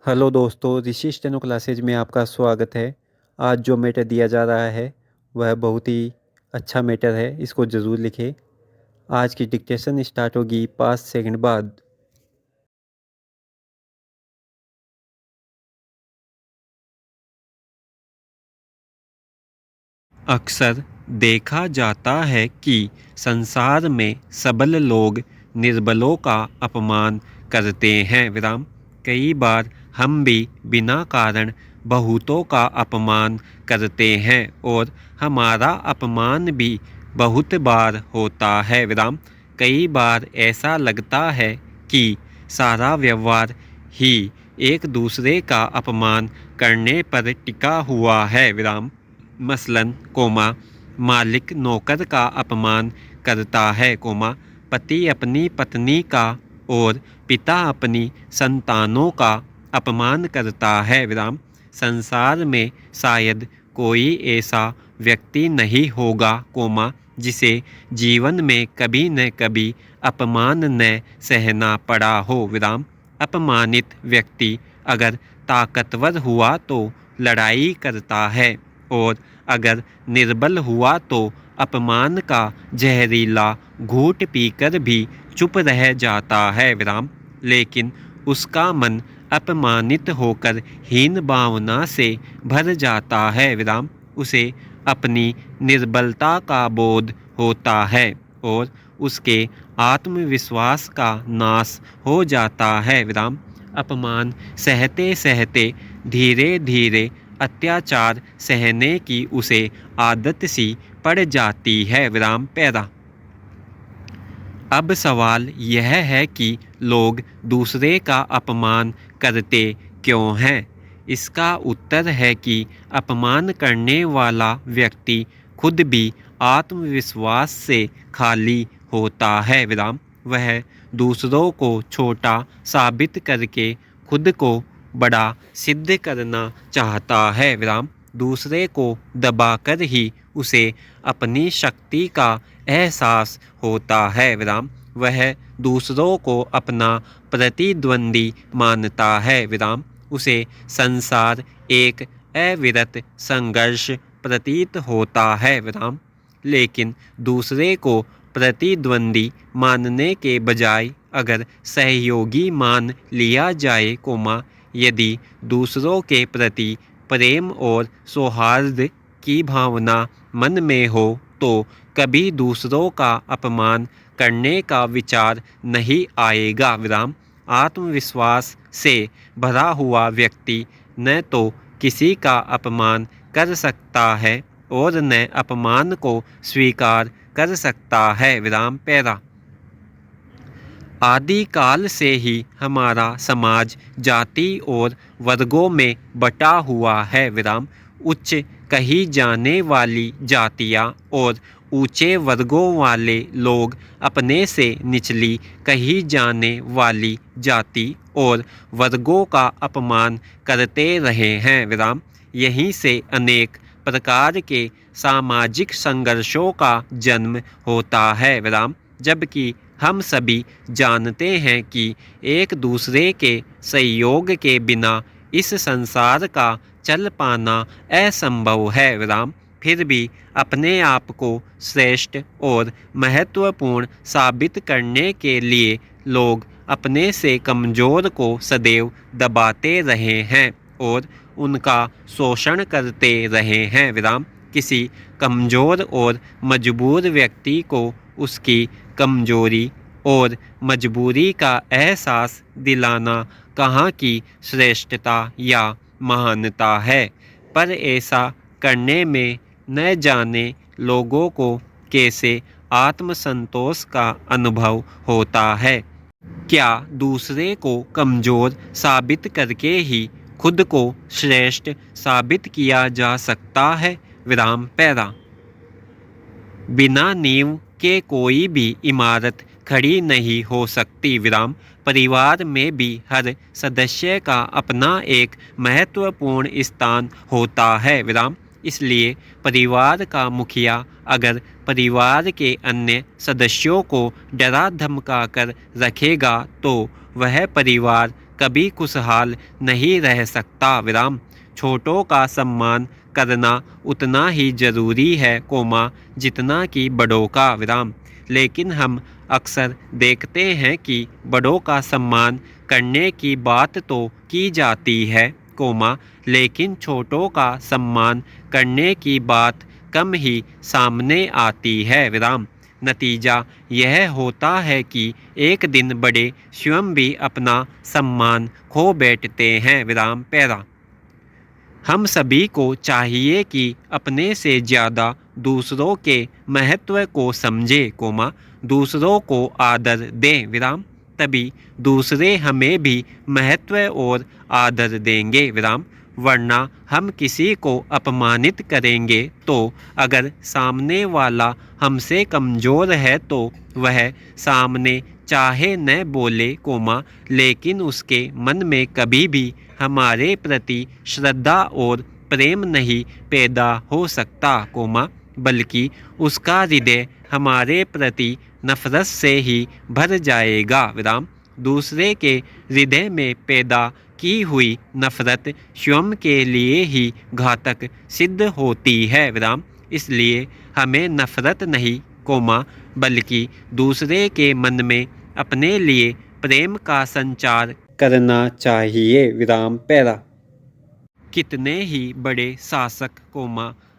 Hello दोस्तों, ऋषि steno classes में आपका स्वागत है। आज जो मैटर दिया जा रहा है वह बहुत ही अच्छा मैटर है, इसको ज़रूर लिखें। आज की डिक्टेशन स्टार्ट होगी 5 सेकंड बाद। अक्सर देखा जाता है कि संसार में सबल लोग निर्बलों का अपमान करते हैं। विराम कई बार हम भी बिना कारण बहुतों का अपमान करते हैं और हमारा अपमान भी बहुत बार होता है। विराम कई बार ऐसा लगता है कि सारा व्यवहार ही एक दूसरे का अपमान करने पर टिका हुआ है। विराम मसलन मालिक नौकर का अपमान करता है, पति अपनी पत्नी का और पिता अपनी संतानों का अपमान करता है। विराम संसार में शायद कोई ऐसा व्यक्ति नहीं होगा, जिसे जीवन में कभी न कभी अपमान न सहना पड़ा हो। विराम अपमानित व्यक्ति अगर ताकतवर हुआ तो लड़ाई करता है और अगर निर्बल हुआ तो अपमान का जहरीला घूंट पीकर भी चुप रह जाता है। विराम लेकिन उसका मन अपमानित होकर हीन भावना से भर जाता है। विराम उसे अपनी निर्बलता का बोध होता है और उसके आत्मविश्वास का नाश हो जाता है। विराम अपमान सहते सहते धीरे धीरे अत्याचार सहने की उसे आदत सी पड़ जाती है। विराम पैदा अब सवाल यह है कि लोग दूसरे का अपमान करते क्यों हैं। इसका उत्तर है कि अपमान करने वाला व्यक्ति खुद भी आत्मविश्वास से खाली होता है। विराम वह दूसरों को छोटा साबित करके खुद को बड़ा सिद्ध करना चाहता है। विराम दूसरे को दबाकर ही उसे अपनी शक्ति का एहसास होता है। विराम वह दूसरों को अपना प्रतिद्वंदी मानता है। विराम उसे संसार एक अविरत संघर्ष प्रतीत होता है। विराम लेकिन दूसरे को प्रतिद्वंदी मानने के बजाय अगर सहयोगी मान लिया जाए, यदि दूसरों के प्रति प्रेम और सौहार्द की भावना मन में हो तो कभी दूसरों का अपमान करने का विचार नहीं आएगा। विराम आत्मविश्वास से भरा हुआ व्यक्ति न तो किसी का अपमान कर सकता है और न अपमान को स्वीकार कर सकता है। विराम पैरा आदिकाल से ही हमारा समाज जाति और वर्गों में बटा हुआ है। विराम उच्च कही जाने वाली जातियाँ और ऊंचे वर्गों वाले लोग अपने से निचली कही जाने वाली जाति और वर्गों का अपमान करते रहे हैं। विराम यहीं से अनेक प्रकार के सामाजिक संघर्षों का जन्म होता है। विराम जबकि हम सभी जानते हैं कि एक दूसरे के सहयोग के बिना इस संसार का चल पाना असंभव है। विराम फिर भी अपने आप को श्रेष्ठ और महत्वपूर्ण साबित करने के लिए लोग अपने से कमज़ोर को सदैव दबाते रहे हैं और उनका शोषण करते रहे हैं। विराम किसी कमज़ोर और मजबूर व्यक्ति को उसकी कमजोरी और मजबूरी का एहसास दिलाना कहाँ की श्रेष्ठता या महानता है, पर ऐसा करने में न जाने लोगों को कैसे आत्मसंतोष का अनुभव होता है। क्या दूसरे को कमज़ोर साबित करके ही खुद को श्रेष्ठ साबित किया जा सकता है। विराम पैरा बिना नींव के कोई भी इमारत खड़ी नहीं हो सकती। विराम परिवार में भी हर सदस्य का अपना एक महत्वपूर्ण स्थान होता है। विराम इसलिए परिवार का मुखिया अगर परिवार के अन्य सदस्यों को डरा धमका कर रखेगा तो वह परिवार कभी खुशहाल नहीं रह सकता। विराम। छोटों का सम्मान करना उतना ही जरूरी है जितना कि बड़ों का। विराम। लेकिन हम अक्सर देखते हैं कि बड़ों का सम्मान करने की बात तो की जाती है लेकिन छोटों का सम्मान करने की बात कम ही सामने आती है। विराम। नतीजा यह होता है कि एक दिन बड़े स्वयं भी अपना सम्मान खो बैठते हैं। विराम पैरा। हम सभी को चाहिए कि अपने से ज़्यादा दूसरों के महत्व को समझे दूसरों को आदर दें। विराम। तभी दूसरे हमें भी महत्व और आदर देंगे। विराम। वरना हम किसी को अपमानित करेंगे तो अगर सामने वाला हमसे कमज़ोर है तो वह सामने चाहे न बोले लेकिन उसके मन में कभी भी हमारे प्रति श्रद्धा और प्रेम नहीं पैदा हो सकता बल्कि उसका हृदय हमारे प्रति नफरत से ही भर जाएगा। विराम। दूसरे के हृदय में पैदा की हुई नफरत स्वयं के लिए ही घातक सिद्ध होती है। विराम। इसलिए हमें नफरत नहीं बल्कि दूसरे के मन में अपने लिए प्रेम का संचार करना चाहिए। विराम पैरा। कितने ही बड़े शासक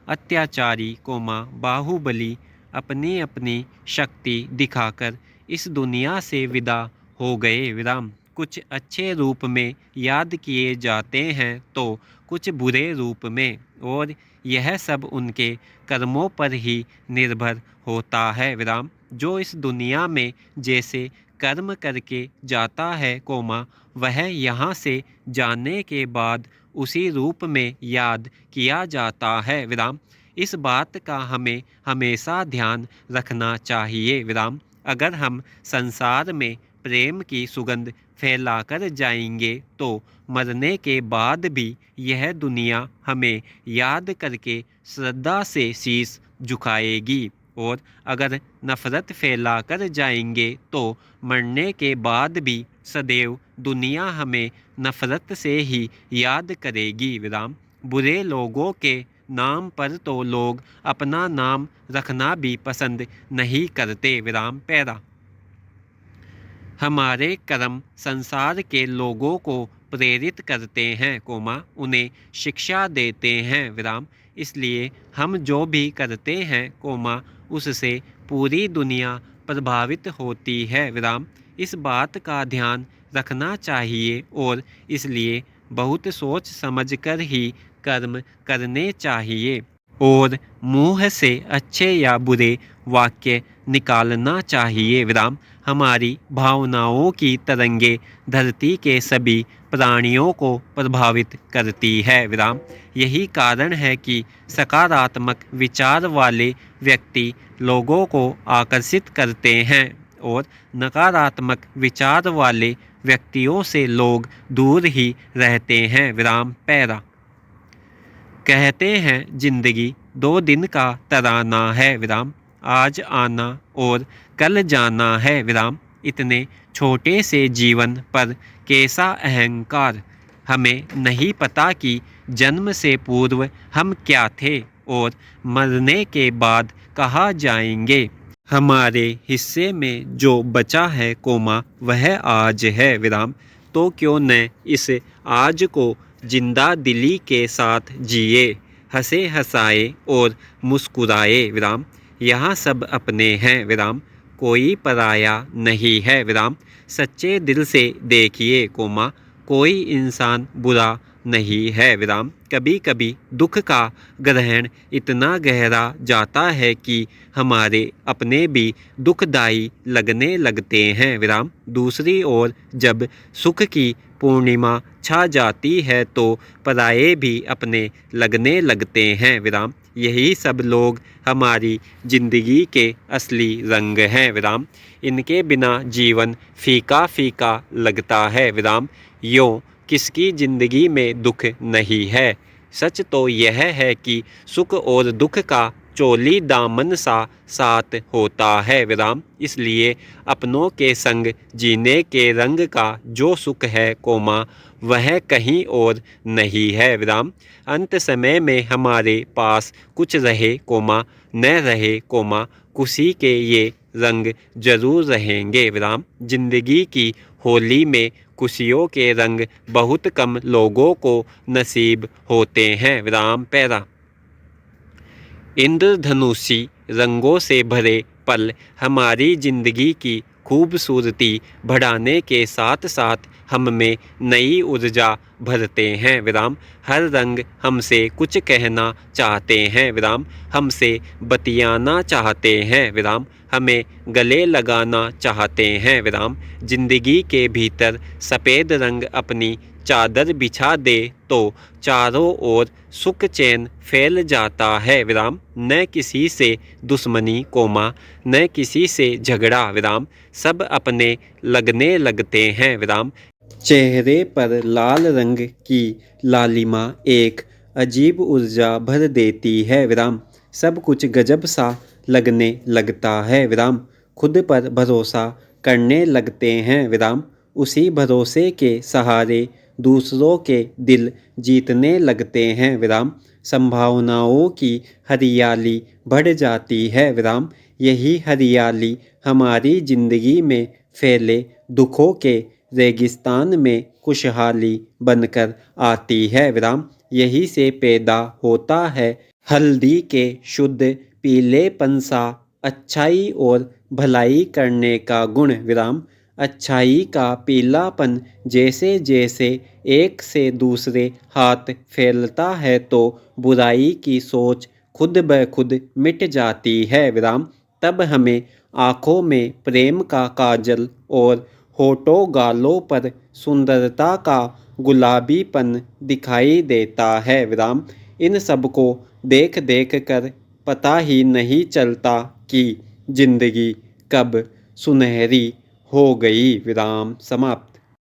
अत्याचारी बाहुबली अपनी अपनी शक्ति दिखाकर इस दुनिया से विदा हो गए। विराम। कुछ अच्छे रूप में याद किए जाते हैं तो कुछ बुरे रूप में, और यह सब उनके कर्मों पर ही निर्भर होता है। विराम। जो इस दुनिया में जैसे कर्म करके जाता है वह यहाँ से जाने के बाद उसी रूप में याद किया जाता है। विराम। इस बात का हमें हमेशा ध्यान रखना चाहिए। विराम। अगर हम संसार में प्रेम की सुगंध फैलाकर जाएंगे तो मरने के बाद भी यह दुनिया हमें याद करके श्रद्धा से शीश झुकाएगी, और अगर नफरत फैलाकर जाएंगे तो मरने के बाद भी सदैव दुनिया हमें नफरत से ही याद करेगी। विराम। बुरे लोगों के नाम पर तो लोग अपना नाम रखना भी पसंद नहीं करते। विराम पैरा। हमारे कर्म संसार के लोगों को प्रेरित करते हैं उन्हें शिक्षा देते हैं। विराम। इसलिए हम जो भी करते हैं उससे पूरी दुनिया प्रभावित होती है। विराम। इस बात का ध्यान रखना चाहिए और इसलिए बहुत सोच समझकर ही कर्म करने चाहिए, और मुँह से अच्छे या बुरे वाक्य निकालना चाहिए। विराम। हमारी भावनाओं की तरंगे धरती के सभी प्राणियों को प्रभावित करती है। विराम। यही कारण है कि सकारात्मक विचार वाले व्यक्ति लोगों को आकर्षित करते हैं और नकारात्मक विचार वाले व्यक्तियों से लोग दूर ही रहते हैं। विराम पैरा। कहते हैं जिंदगी 2 दिन का तराना है। विराम। आज आना और कल जाना है। विराम। इतने छोटे से जीवन पर कैसा अहंकार। हमें नहीं पता कि जन्म से पूर्व हम क्या थे और मरने के बाद कहाँ जाएंगे। हमारे हिस्से में जो बचा है वह आज है। विराम। तो क्यों न इस आज को जिंदा दिली के साथ जिए, हंसे हंसाए और मुस्कुराए। विराम। यहाँ सब अपने हैं। विराम। कोई पराया नहीं है। विराम। सच्चे दिल से देखिए कोई इंसान बुरा नहीं है। विराम। कभी कभी दुख का ग्रहण इतना गहरा जाता है कि हमारे अपने भी दुखदाई लगने लगते हैं। विराम। दूसरी ओर जब सुख की पूर्णिमा छा जाती है तो पराये भी अपने लगने लगते हैं। विराम। यही सब लोग हमारी जिंदगी के असली रंग हैं। विराम। इनके बिना जीवन फीका फीका लगता है। विराम। यूँ किसकी ज़िंदगी में दुख नहीं है। सच तो यह है कि सुख और दुख का चोली दामन सा साथ होता है विराम। इसलिए अपनों के संग जीने के रंग का जो सुख है कोमा वह कहीं और नहीं है विराम। अंत समय में हमारे पास कुछ रहे कोमा न रहे कोमा खुशी के ये रंग जरूर रहेंगे विराम। जिंदगी की होली में खुशियों के रंग बहुत कम लोगों को नसीब होते हैं विराम। पैरा इंद्रधनुषी रंगों से भरे पल हमारी जिंदगी की खूबसूरती बढ़ाने के साथ साथ हम में नई ऊर्जा भरते हैं विराम। हर रंग हमसे कुछ कहना चाहते हैं विराम, हमसे बतियाना चाहते हैं विराम, हमें गले लगाना चाहते हैं विराम। जिंदगी के भीतर सफ़ेद रंग अपनी चादर बिछा दे तो चारों ओर सुख चैन फैल जाता है विराम। न किसी से दुश्मनी कोमा न किसी से झगड़ा विराम, सब अपने लगने लगते हैं विराम। चेहरे पर लाल रंग की लालिमा एक अजीब ऊर्जा भर देती है विराम। सब कुछ गजब सा लगने लगता है विराम। खुद पर भरोसा करने लगते हैं विराम। उसी भरोसे के सहारे दूसरों के दिल जीतने लगते हैं विराम। संभावनाओं की हरियाली बढ़ जाती है विराम। यही हरियाली हमारी जिंदगी में फैले दुखों के रेगिस्तान में खुशहाली बनकर आती है विराम। यही से पैदा होता है हल्दी के शुद्ध पीलेपन सा अच्छाई और भलाई करने का गुण विराम। अच्छाई का पीलापन जैसे जैसे एक से दूसरे हाथ फैलता है तो बुराई की सोच खुद ब खुद मिट जाती है विराम। तब हमें आँखों में प्रेम का काजल और होठों गालों पर सुंदरता का गुलाबीपन दिखाई देता है विराम। इन सब को देख देख कर पता ही नहीं चलता कि जिंदगी कब सुनहरी हो गई विराम। समाप्त।